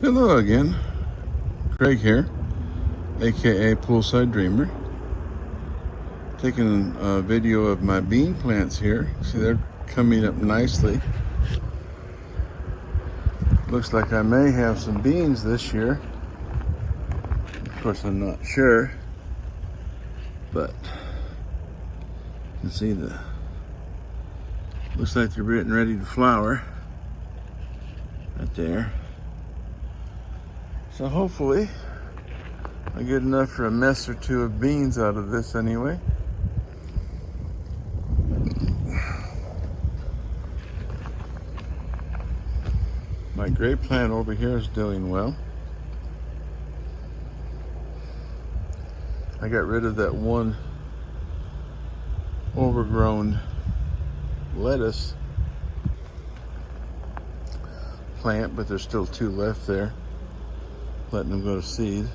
Hello again, Craig here, aka Poolside Dreamer. Taking a video of my bean plants here. See, they're coming up nicely. Looks like I may have some beans this year. Of course, I'm not sure, but you can see looks like they're getting ready to flower right there. So hopefully I get enough for a mess or two of beans out of this anyway. My grape plant over here is doing well. I got rid of that one overgrown lettuce plant, but there's still two left there, letting them go to seed.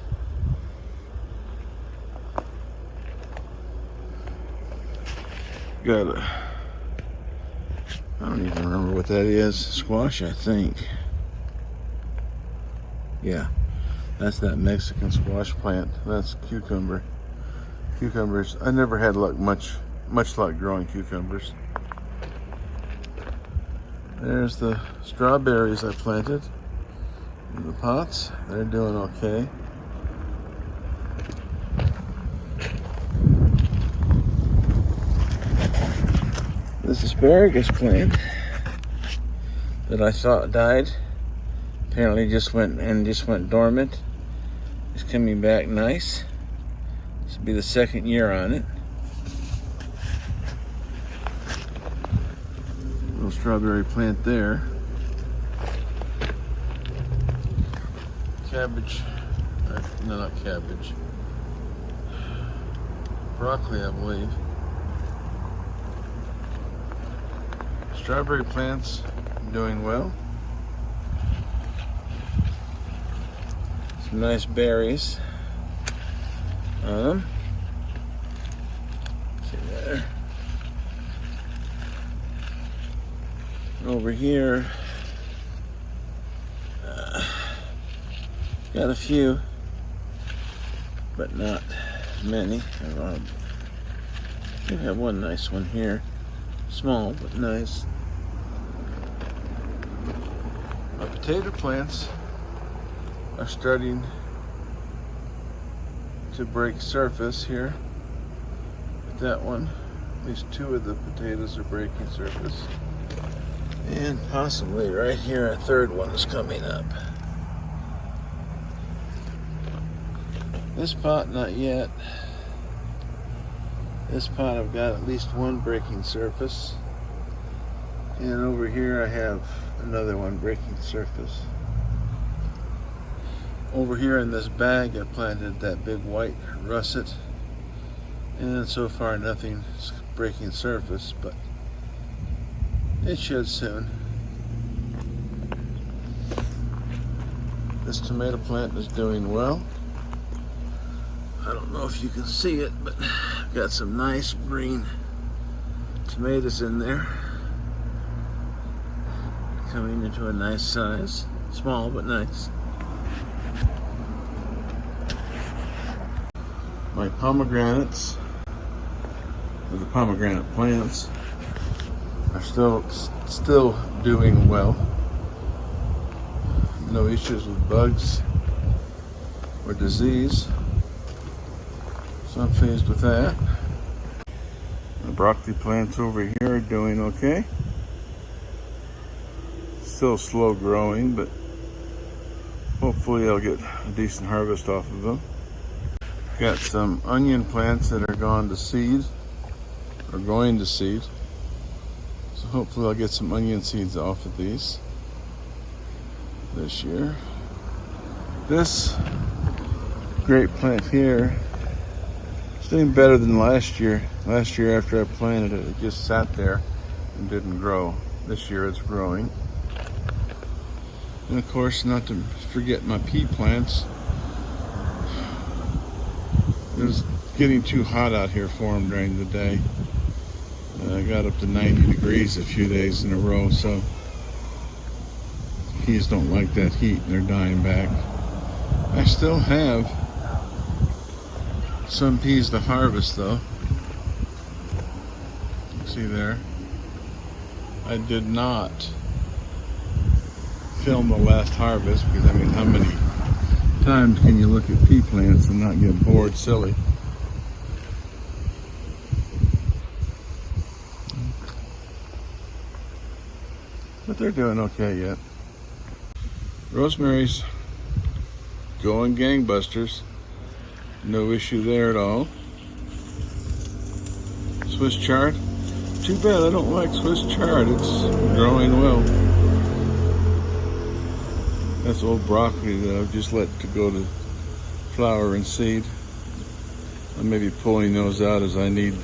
Got a, I don't even remember what that is, squash, I think. Yeah, that's that Mexican squash plant. That's cucumbers. I never had much luck growing cucumbers. There's the strawberries I planted in the pots. They're doing okay. This asparagus plant that I thought died apparently just went dormant. It's coming back nice. This will be the second year on it. Little strawberry plant there. Cabbage, no, not cabbage. Broccoli, I believe. Strawberry plants doing well. Some nice berries on them. See there. Over here, got a few, but not many. I do have one nice one here. Small, but nice. My potato plants are starting to break surface here. With that one, at least two of the potatoes are breaking surface. And possibly right here, a third one is coming up. This pot, not yet. This pot, I've got at least one breaking surface. And over here, I have another one breaking surface. Over here in this bag, I planted that big white russet. And so far, nothing's breaking surface, but it should soon. This tomato plant is doing well. I don't know if you can see it, but I've got some nice green tomatoes in there. Coming into a nice size. Small, but nice. My pomegranates, or the pomegranate plants, are still doing well. No issues with bugs or disease, so I'm pleased with that. The broccoli plants over here are doing okay. Still slow growing, but hopefully I'll get a decent harvest off of them. Got some onion plants that are gone to seed, or going to seed. So hopefully I'll get some onion seeds off of these this year. This grape plant here is doing better than last year. Last year after I planted it, it just sat there and didn't grow. This year it's growing. And of course, not to forget my pea plants. It was getting too hot out here for them during the day. I got up to 90 degrees a few days in a row, so peas don't like that heat and they're dying back. I still have some peas to harvest though. See there? I did not film the last harvest because, I mean, how many times can you look at pea plants and not get bored silly? But they're doing okay yet. Rosemary's going gangbusters. No issue there at all. Swiss chard. Too bad I don't like Swiss chard. It's growing well. That's old broccoli that I've just let to go to flower and seed. I may be pulling those out as I need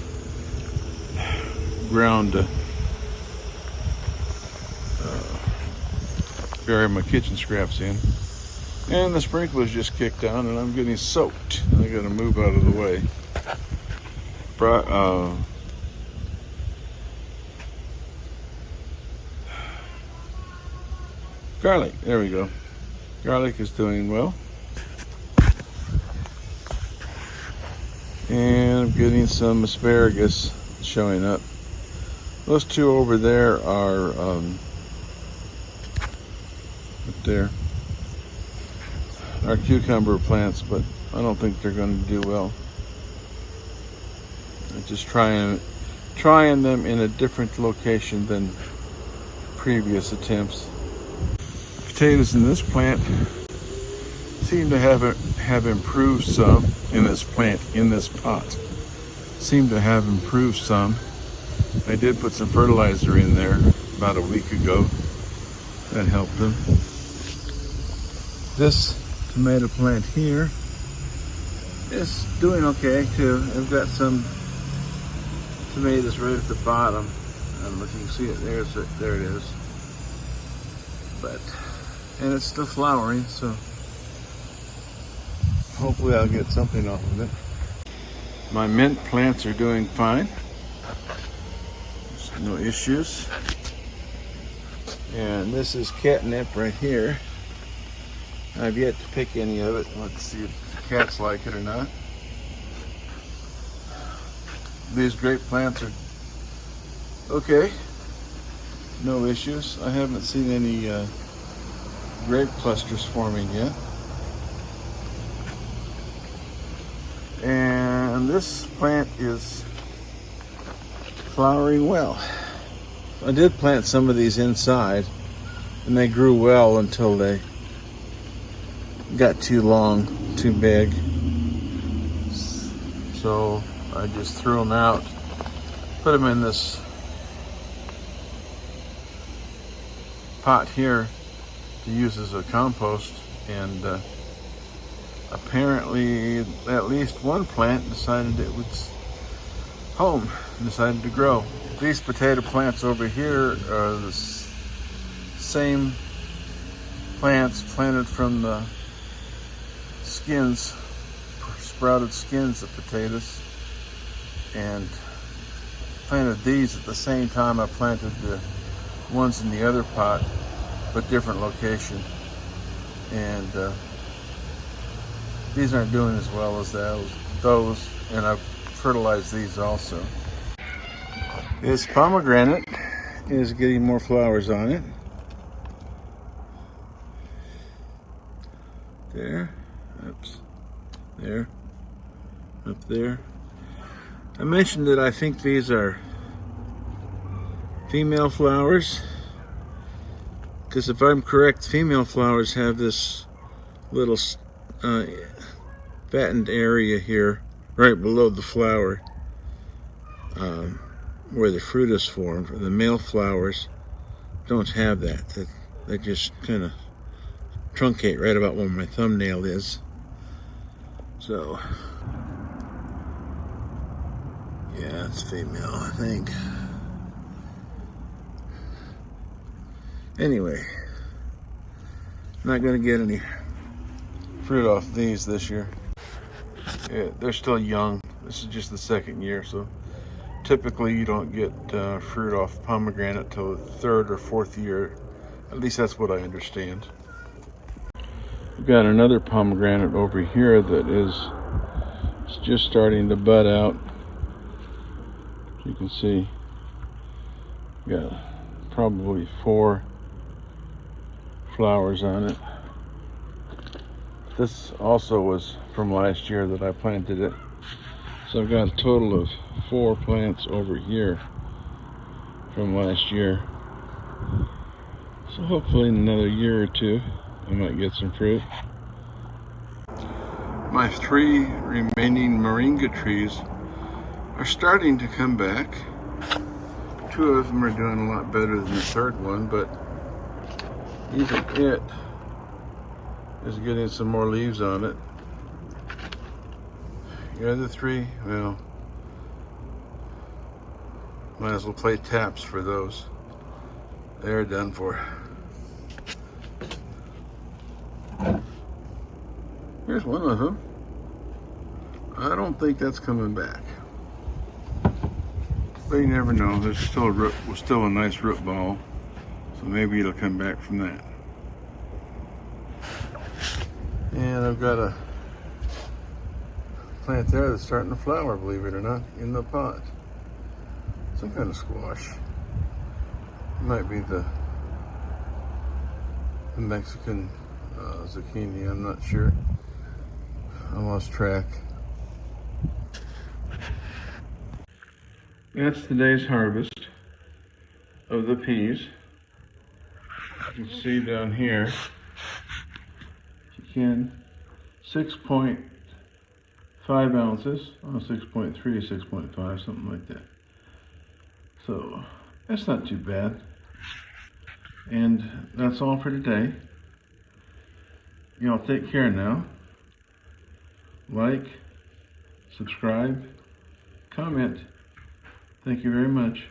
ground to bury my kitchen scraps in. And the sprinklers just kicked on and I'm getting soaked. I gotta move out of the way. Garlic, there we go. Garlic is doing well. And I'm getting some asparagus showing up. Those two over there are up there are cucumber plants, but I don't think they're going to do well. I'm just trying them in a different location than previous attempts. Potatoes in this plant seem to have improved some in this plant, in this pot. Seem to have improved some. I did put some fertilizer in there about a week ago. That helped them. This tomato plant here is doing okay too. I've got some tomatoes right at the bottom. I don't know if you can see it. There it is. And it's still flowering, so hopefully I'll get something off of it. My mint plants are doing fine. There's no issues. And this is catnip right here. I've yet to pick any of it. Let's see if the cats like it or not. These grape plants are okay. No issues. I haven't seen any grape clusters forming yet. And this plant is flowering well. I did plant some of these inside and they grew well until they got too long, too big. So I just threw them out, put them in this pot here to use as a compost, and apparently at least one plant decided it was home and decided to grow. These potato plants over here are the same plants planted from the skins, sprouted skins of potatoes, and planted these at the same time I planted the ones in the other pot, but different location. And these aren't doing as well as those, and I've fertilized these also. This pomegranate is getting more flowers on it. There, oops, there, up there. I mentioned that I think these are female flowers, because if I'm correct, female flowers have this little fattened area here right below the flower where the fruit is formed. The male flowers don't have that. They just kind of truncate right about where my thumbnail is. So yeah, it's female, I think. Anyway, not going to get any fruit off these this year. Yeah, they're still young. This is just the second year, so typically you don't get fruit off pomegranate till the third or fourth year At least that's what I understand. We've got another pomegranate over here that is just starting to bud out. You can see, got probably 4 flowers on it. This also was from last year that I planted it. So I've got a total of 4 plants over here from last year. So hopefully in another year or 2, I might get some fruit. My 3 remaining moringa trees are starting to come back. 2 of them are doing a lot better than the 3rd one, but even it is getting some more leaves on it. The other 3, well, might as well play taps for those. They're done for. Here's one of them. I don't think that's coming back. But you never know. There's still a nice root ball. So maybe it'll come back from that. And I've got a plant there that's starting to flower, believe it or not, in the pot. Some kind of squash. It might be the Mexican zucchini, I'm not sure. I lost track. That's today's harvest of the peas. You can see down here, you can, 6.5 ounces, 6.3, 6.5, something like that. So that's not too bad. And that's all for today. Y'all take care now. Like, subscribe, comment. Thank you very much.